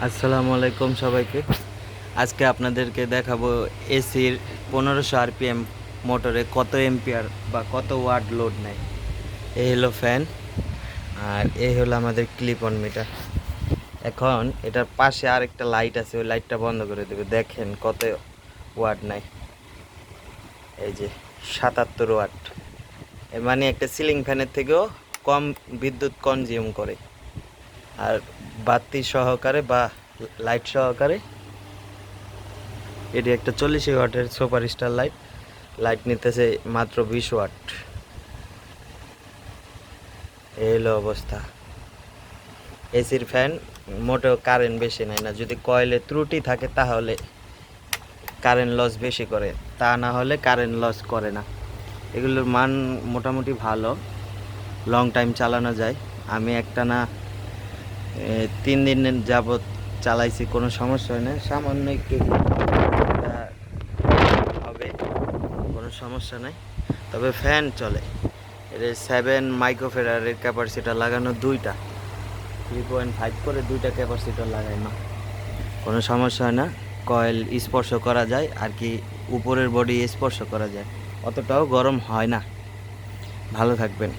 আসসালামু আলাইকুম সবাইকে। আজকে আপনাদেরকে দেখাবো এসির 1500 আরপিএম মোটরে কত এম্পিয়ার বা কত ওয়াট লোড নেয়। এই হলো ফ্যান আর এই হলো আমাদের ক্লিপ অন মিটার। এখন এটার পাশে আরেকটা লাইট আছে, ওই লাইটটা বন্ধ করে দেবে। দেখেন কত ওয়াট নেয়। এই যে 77 ওয়াট। এর মানে একটা সিলিং ফ্যানের থেকেও কম বিদ্যুৎ কনজিউম করে। আর বাতি সহকারে বা লাইট সহকারে এটি একটা 40 ওয়াটের সুপার স্টার লাইট। লাইট নিতেছে মাত্র 20 ওয়াট। এই হলো অবস্থা। এসির ফ্যান মোটেও কারেন্ট বেশি নেয় না। যদি কয়েলে ত্রুটি থাকে তাহলে কারেন্ট লস বেশি করে, তা না হলে কারেন্ট লস করে না। এগুলোর মান মোটামুটি ভালো, লং টাইম চালানো যায়। আমি একটানা 3 দিন যাবৎ চালাইছি, কোনো সমস্যা হয় না। সামান্য একটু হবে, কোনো সমস্যা নাই। তবে ফ্যান চলে। এর 7 মাইক্রোফেরারের ক্যাপাসিটার লাগানো, 2টা 3.5 করে 2টা ক্যাপাসিটার লাগানো, কোনো সমস্যা হয় না। কয়েল স্পর্শ করা যায় আর কি, উপরের বডি স্পর্শ করা যায়, অতটাও গরম হয় না। ভালো থাকবেন।